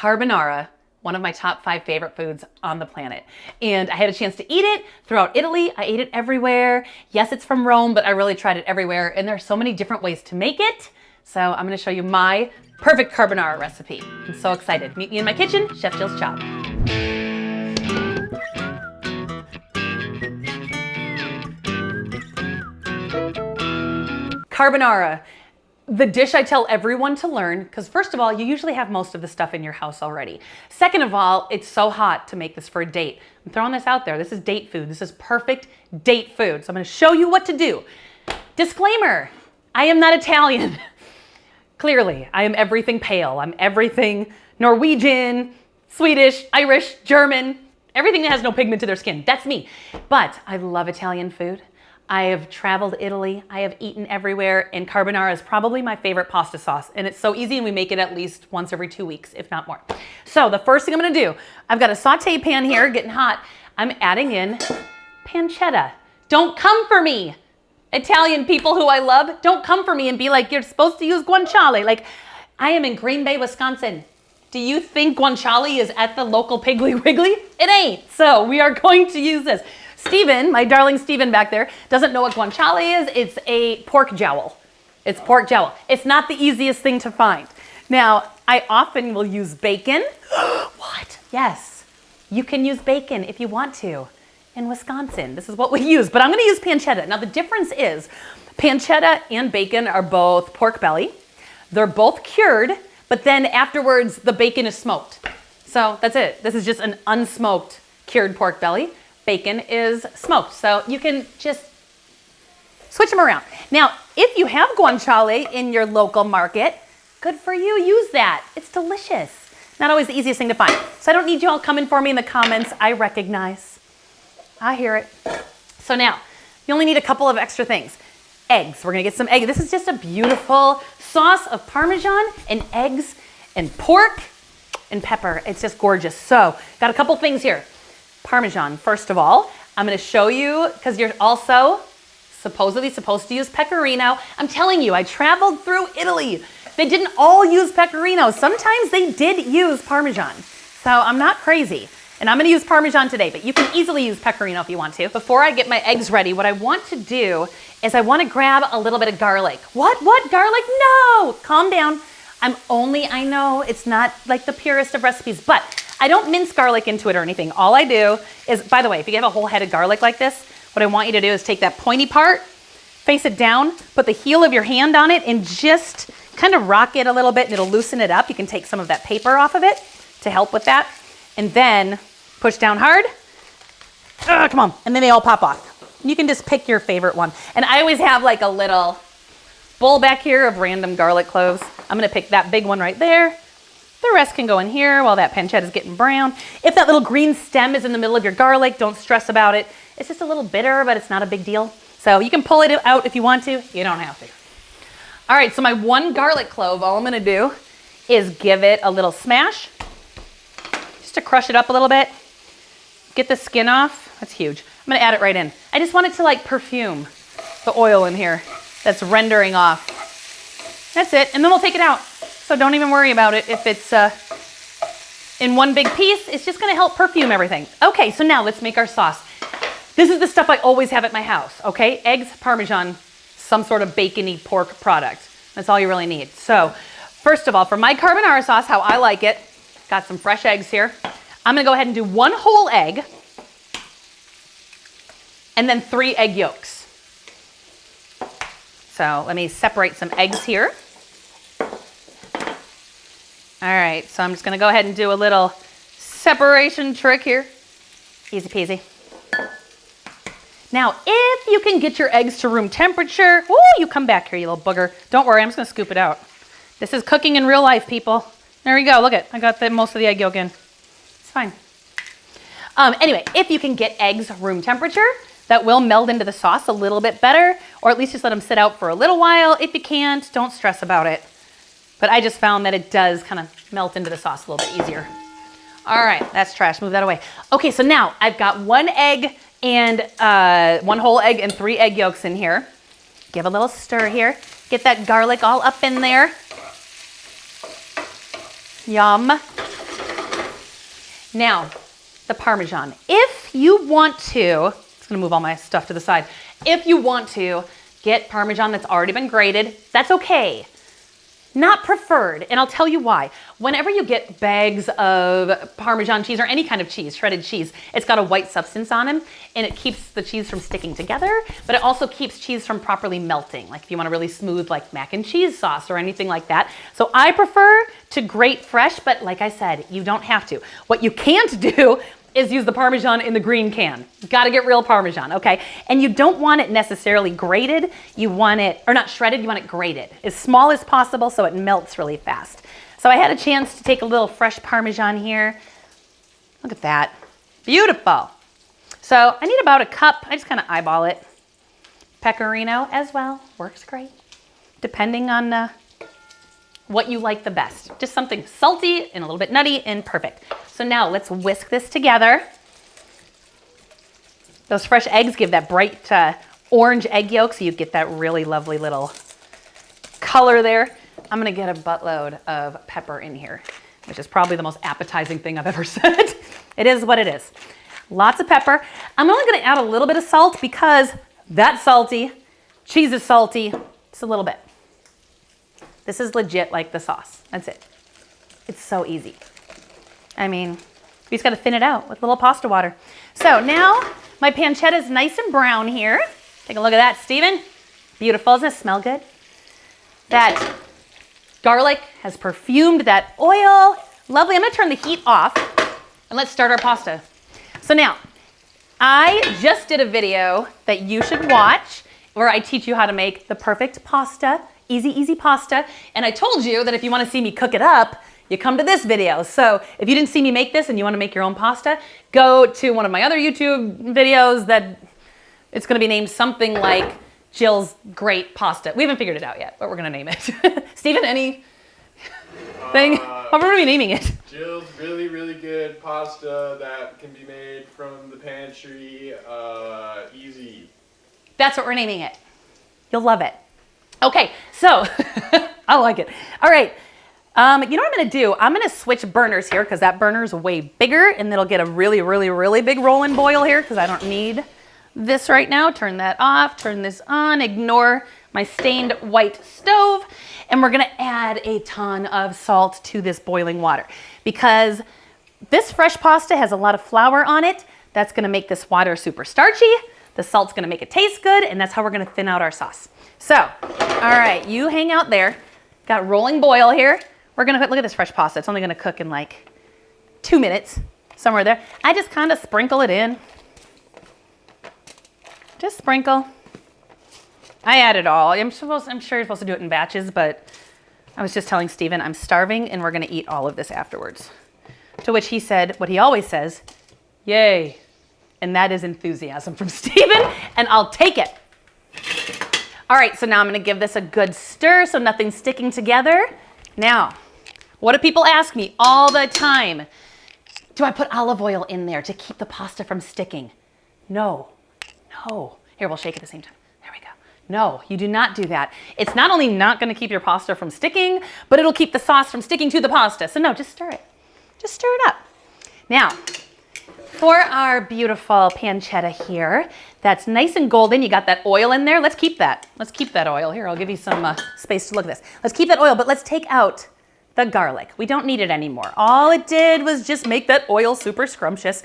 Carbonara, one of my top 5 favorite foods on the planet. And I had a chance to eat it throughout Italy. I ate it everywhere. Yes, it's from Rome, but I really tried it everywhere. And there are so many different ways to make it. So I'm gonna show you my perfect carbonara recipe. I'm so excited. Meet me in my kitchen, Chef Jill's Shop. Carbonara. The dish I tell everyone to learn, because first of all, you usually have most of the stuff in your house already. Second of all, it's so hot to make this for a date. I'm throwing this out there. This is date food. This is perfect date food. So I'm going to show you what to do. Disclaimer, I am not Italian. Clearly, I am everything pale. I'm everything Norwegian, Swedish, Irish, German, everything that has no pigment to their skin. That's me. But I love Italian food. I have traveled Italy, I have eaten everywhere, and carbonara is probably my favorite pasta sauce. And it's so easy, and we make it at least once every 2 weeks, if not more. So the first thing I'm gonna do, I've got a saute pan here, getting hot. I'm adding in pancetta. Don't come for me. Italian people who I love, don't come for me and be like, you're supposed to use guanciale. Like, I am in Green Bay, Wisconsin. Do you think guanciale is at the local Piggly Wiggly? It ain't. So we are going to use this. Steven, my darling Steven back there, doesn't know what guanciale is. It's a pork jowl. It's pork jowl. It's not the easiest thing to find. Now, I often will use bacon. What? Yes, you can use bacon if you want to. In Wisconsin, this is what we use, but I'm gonna use pancetta. Now the difference is pancetta and bacon are both pork belly. They're both cured, but then afterwards the bacon is smoked. So that's it. This is just an unsmoked cured pork belly. Bacon is smoked, so you can just switch them around. Now, if you have guanciale in your local market, good for you, use that. It's delicious. Not always the easiest thing to find. So I don't need you all coming for me in the comments. I recognize. I hear it. So now, you only need a couple of extra things. Eggs, we're gonna get some eggs. This is just a beautiful sauce of Parmesan and eggs and pork and pepper. It's just gorgeous. So, got a couple things here. Parmesan, first of all, I'm gonna show you, because you're also supposedly supposed to use pecorino. I'm telling you, I traveled through Italy. They didn't all use pecorino. Sometimes they did use Parmesan. So I'm not crazy. And I'm gonna use Parmesan today, but you can easily use pecorino if you want to. Before I get my eggs ready, what I want to do is I wanna grab a little bit of garlic. What, garlic? No, calm down. I know it's not like the purest of recipes, but I don't mince garlic into it or anything. All I do is, by the way, if you have a whole head of garlic like this, what I want you to do is take that pointy part, face it down, put the heel of your hand on it, and just kind of rock it a little bit, and it'll loosen it up. You can take some of that paper off of it to help with that. And then push down hard. Come on. And then they all pop off. You can just pick your favorite one. And I always have like a little bowl back here of random garlic cloves. I'm gonna pick that big one right there. The rest can go in here while that pancetta is getting brown. If that little green stem is in the middle of your garlic, don't stress about it. It's just a little bitter, but it's not a big deal. So you can pull it out if you want to. You don't have to. All right, so my one garlic clove, all I'm gonna do is give it a little smash, just to crush it up a little bit. Get the skin off. That's huge. I'm gonna add it right in. I just want it to like perfume the oil in here that's rendering off. That's it, and then we'll take it out. So don't even worry about it if it's in one big piece. It's just gonna help perfume everything. Okay, so now let's make our sauce. This is the stuff I always have at my house, okay? Eggs, Parmesan, some sort of bacony pork product. That's all you really need. So first of all, for my carbonara sauce, how I like it, got some fresh eggs here. I'm gonna go ahead and do 1 whole egg and then 3 egg yolks. So let me separate some eggs here. All right, so I'm just gonna go ahead and do a little separation trick here. Easy peasy. Now, if you can get your eggs to room temperature, ooh, you come back here, you little booger. Don't worry, I'm just gonna scoop it out. This is cooking in real life, people. There you go, look it, I got most of the egg yolk in. It's fine. Anyway, if you can get eggs room temperature, that will meld into the sauce a little bit better, or at least just let them sit out for a little while. If you can't, don't stress about it. But I just found that it does kind of melt into the sauce a little bit easier. All right, that's trash, move that away. Okay, so now I've got 1 egg and 1 whole egg and 3 egg yolks in here. Give a little stir here. Get that garlic all up in there. Yum. Now, the Parmesan. If you want to, I'm just gonna move all my stuff to the side. If you want to get Parmesan that's already been grated, that's okay. Not preferred, and I'll tell you why. Whenever you get bags of Parmesan cheese or any kind of cheese, shredded cheese, it's got a white substance on them, and it keeps the cheese from sticking together, but it also keeps cheese from properly melting, like if you want a really smooth like mac and cheese sauce or anything like that. So I prefer to grate fresh, but like I said, you don't have to. What you can't do is use the Parmesan in the green can. You gotta get real Parmesan, okay? And you don't want it necessarily grated. You want it, or not shredded, you want it grated. As small as possible so it melts really fast. So I had a chance to take a little fresh Parmesan here. Look at that, beautiful. So I need about a cup, I just kind of eyeball it. Pecorino as well, works great. Depending on what you like the best. Just something salty and a little bit nutty and perfect. So now let's whisk this together. Those fresh eggs give that bright orange egg yolk, so you get that really lovely little color there. I'm gonna get a buttload of pepper in here, which is probably the most appetizing thing I've ever said. It is what it is. Lots of pepper. I'm only gonna add a little bit of salt because that's salty, cheese is salty, just a little bit. This is legit like the sauce. That's it. It's so easy. I mean, you just gotta thin it out with a little pasta water. So now my pancetta is nice and brown here. Take a look at that, Steven. Beautiful, doesn't it smell good? That garlic has perfumed that oil. Lovely, I'm gonna turn the heat off and let's start our pasta. So now, I just did a video that you should watch where I teach you how to make the perfect pasta. Easy, easy pasta. And I told you that if you want to see me cook it up, you come to this video. So if you didn't see me make this and you want to make your own pasta, go to one of my other YouTube videos that it's going to be named something like Jill's Great Pasta. We haven't figured it out yet, but we're going to name it. Steven, any thing? What are we naming it? Jill's really, really good pasta that can be made from the pantry. Easy. That's what we're naming it. You'll love it. Okay, so I like it. All right, you know what I'm gonna do? I'm gonna switch burners here because that burner is way bigger and it'll get a really, really, really big rolling boil here because I don't need this right now. Turn that off, turn this on, ignore my stained white stove, and we're gonna add a ton of salt to this boiling water because this fresh pasta has a lot of flour on it. That's gonna make this water super starchy. The salt's gonna make it taste good, and that's how we're gonna thin out our sauce. So, all right, you hang out there. Got rolling boil here. We're gonna look at this fresh pasta. It's only gonna cook in like 2 minutes, somewhere there. I just kind of sprinkle it in. Just sprinkle. I add it all. I'm sure you're supposed to do it in batches, but I was just telling Steven I'm starving and we're gonna eat all of this afterwards. To which he said what he always says, yay. And that is enthusiasm from Steven, and I'll take it. All right, so now I'm gonna give this a good stir so nothing's sticking together. Now, what do people ask me all the time? Do I put olive oil in there to keep the pasta from sticking? No, no. Here, we'll shake at the same time. There we go. No, you do not do that. It's not only not gonna keep your pasta from sticking, but it'll keep the sauce from sticking to the pasta. So no, just stir it. Just stir it up. Now, for our beautiful pancetta here, that's nice and golden. You got that oil in there. Let's keep that. Let's keep that oil. Here, I'll give you some space to look at this. Let's keep that oil, but let's take out the garlic. We don't need it anymore. All it did was just make that oil super scrumptious.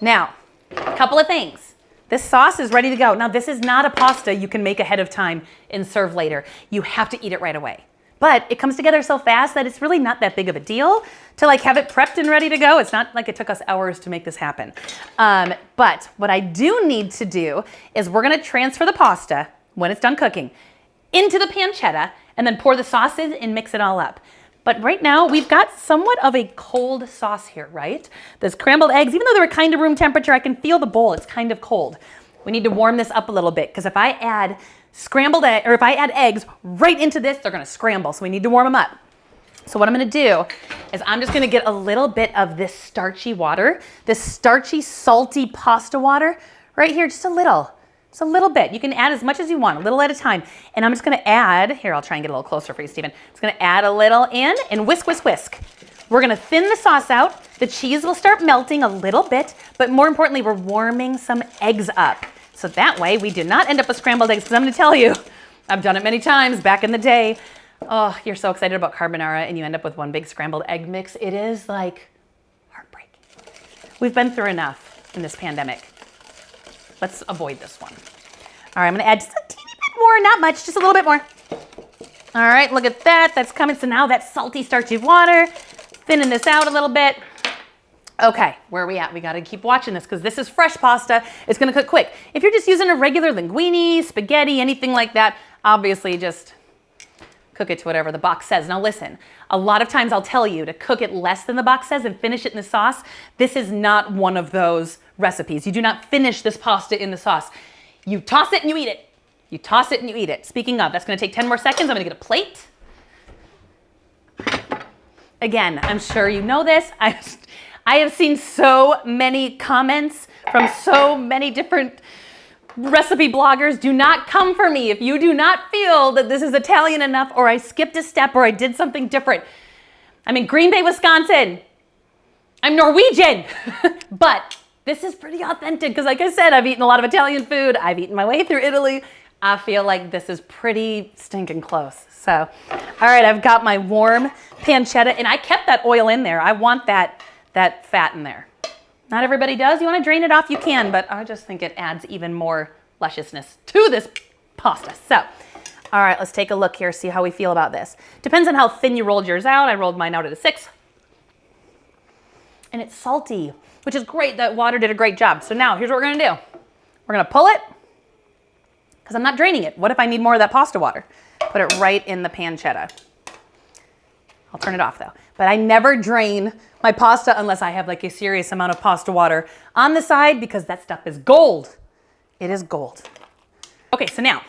Now, a couple of things. This sauce is ready to go. Now, this is not a pasta you can make ahead of time and serve later. You have to eat it right away. But it comes together so fast that it's really not that big of a deal to like have it prepped and ready to go. It's not like it took us hours to make this happen. But what I do need to do is we're gonna transfer the pasta when it's done cooking into the pancetta and then pour the sauce in and mix it all up. But right now we've got somewhat of a cold sauce here, right? The scrambled eggs, even though they were kind of room temperature, I can feel the bowl, it's kind of cold. We need to warm this up a little bit because if I add scrambled egg, or if I add eggs right into this, they're gonna scramble, so we need to warm them up. So what I'm gonna do is I'm just gonna get a little bit of this starchy water, this starchy, salty pasta water right here, just a little bit. You can add as much as you want, a little at a time. And I'm just gonna add, here, I'll try and get a little closer for you, Steven. I'm just gonna add a little in and whisk, whisk, whisk. We're gonna thin the sauce out. The cheese will start melting a little bit, but more importantly, we're warming some eggs up. So that way we do not end up with scrambled eggs, because I'm gonna tell you, I've done it many times back in the day. Oh, you're so excited about carbonara and you end up with one big scrambled egg mix. It is like heartbreaking. We've been through enough in this pandemic. Let's avoid this one. All right, I'm gonna add just a teeny bit more, not much, just a little bit more. All right, look at that, that's coming. So now that salty, starchy water, thinning this out a little bit. Okay, where are we at? We gotta keep watching this because this is fresh pasta. It's gonna cook quick. If you're just using a regular linguine, spaghetti, anything like that, obviously just cook it to whatever the box says. Now listen, a lot of times I'll tell you to cook it less than the box says and finish it in the sauce. This is not one of those recipes. You do not finish this pasta in the sauce. You toss it and you eat it. You toss it and you eat it. Speaking of, that's gonna take 10 more seconds. I'm gonna get a plate. Again, I'm sure you know this. I have seen so many comments from so many different recipe bloggers. Do not come for me if you do not feel that this is Italian enough, or I skipped a step, or I did something different. I'm in Green Bay, Wisconsin. I'm Norwegian, but this is pretty authentic because like I said, I've eaten a lot of Italian food. I've eaten my way through Italy. I feel like this is pretty stinking close. So, all right, I've got my warm pancetta and I kept that oil in there. I want that fat in there. Not everybody does. You want to drain it off, you can, but I just think it adds even more lusciousness to this pasta. So, all right, let's take a look here, see how we feel about this. Depends on how thin you rolled yours out. I rolled mine out at a 6. And it's salty, which is great. That water did a great job. So now here's what we're gonna do. We're gonna pull it, because I'm not draining it. What if I need more of that pasta water? Put it right in the pancetta. I'll turn it off though. But I never drain my pasta unless I have like a serious amount of pasta water on the side, because that stuff is gold. It is gold. Okay, so now,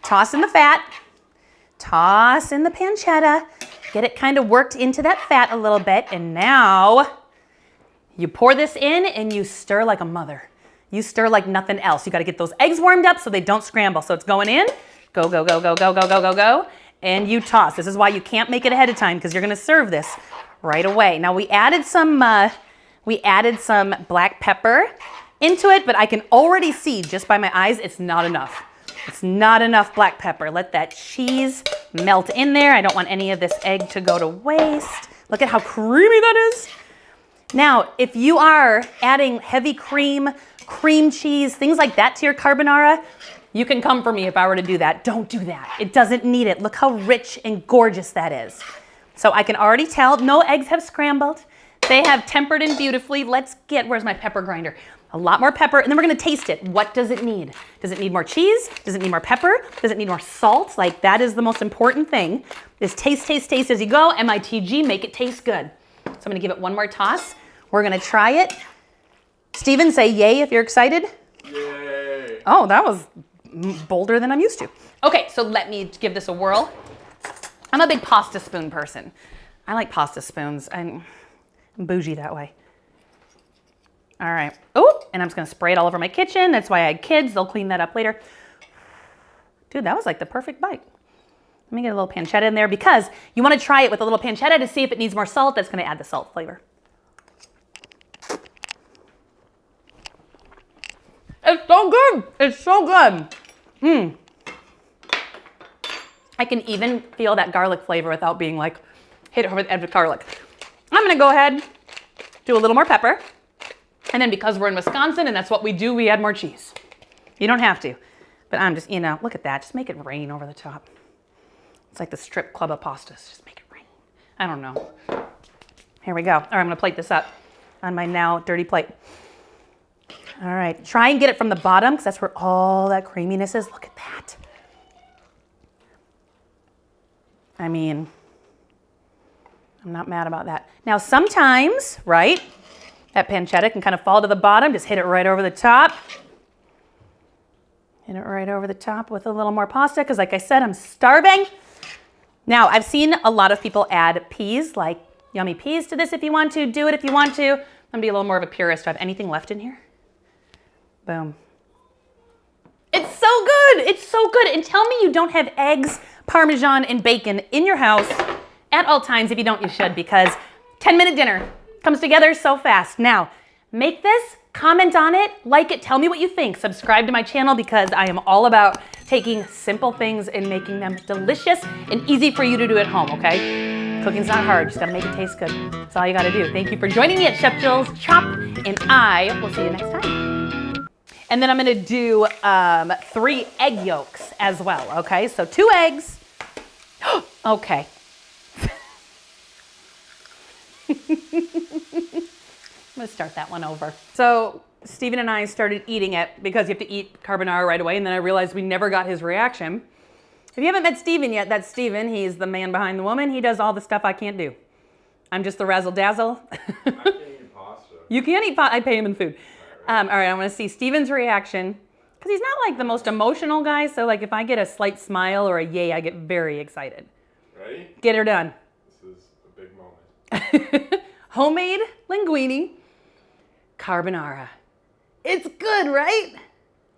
toss in the fat, toss in the pancetta, get it kind of worked into that fat a little bit, and now you pour this in and you stir like a mother. You stir like nothing else. You gotta get those eggs warmed up so they don't scramble. So it's going in, go, go, go, go, go, go, go, go, go, and you toss. This is why you can't make it ahead of time, because you're gonna serve this right away. Now we added some black pepper into it, but I can already see just by my eyes, it's not enough. It's not enough black pepper. Let that cheese melt in there. I don't want any of this egg to go to waste. Look at how creamy that is. Now, if you are adding heavy cream cheese, things like that to your carbonara, you can come for me if I were to do that. Don't do that. It doesn't need it. Look how rich and gorgeous that is. So I can already tell no eggs have scrambled. They have tempered in beautifully. Let's get, where's my pepper grinder? A lot more pepper, and then we're gonna taste it. What does it need? Does it need more cheese? Does it need more pepper? Does it need more salt? Like, that is the most important thing, is taste, taste, taste as you go. MITG, make it taste good. So I'm gonna give it one more toss. We're gonna try it. Steven, say yay if you're excited. Yay. Oh, that was bolder than I'm used to. Okay, so let me give this a whirl. I'm a big pasta spoon person. I like pasta spoons. I'm bougie that way. All right. Oh, and I'm just gonna spray it all over my kitchen. That's why I had kids. They'll clean that up later. Dude, that was like the perfect bite. Let me get a little pancetta in there, because you wanna try it with a little pancetta to see if it needs more salt. That's gonna add the salt flavor. It's so good. It's so good. I can even feel that garlic flavor without being like hit over the edge with garlic. I'm gonna go ahead, do a little more pepper. And then because we're in Wisconsin and that's what we do, we add more cheese. You don't have to, but I'm just, look at that. Just make it rain over the top. It's like the strip club of pastas. Just make it rain. I don't know. Here we go. All right, I'm gonna plate this up on my now dirty plate. All right, try and get it from the bottom, because that's where all that creaminess is. Look at that. I mean, I'm not mad about that. Now sometimes, right, that pancetta can kind of fall to the bottom. Just hit it right over the top. Hit it right over the top with a little more pasta, because like I said, I'm starving. Now, I've seen a lot of people add peas, like yummy peas to this if you want to. Do it if you want to. I'm gonna be a little more of a purist. Do I have anything left in here? Boom. It's so good. It's so good. And tell me you don't have eggs, Parmesan, and bacon in your house at all times. If you don't, you should, because 10-minute dinner comes together so fast. Now, make this, comment on it, like it, tell me what you think. Subscribe to my channel because I am all about taking simple things and making them delicious and easy for you to do at home, okay? Cooking's not hard, just gotta make it taste good. That's all you gotta do. Thank you for joining me at Chef Jyll's Chop, and I will see you next time. And then I'm gonna do 3 egg yolks as well, okay? So 2 eggs. Okay. I'm gonna start that one over. So Steven and I started eating it because you have to eat carbonara right away, and then I realized we never got his reaction. If you haven't met Steven yet, that's Steven. He's the man behind the woman. He does all the stuff I can't do. I'm just the razzle-dazzle. I can't eat pasta. You can't eat pasta. I pay him in food. All right, I want to see Steven's reaction because he's not like the most emotional guy. So like if I get a slight smile or a yay, I get very excited. Ready? Get her done. This is a big moment. Homemade linguine carbonara. It's good, right?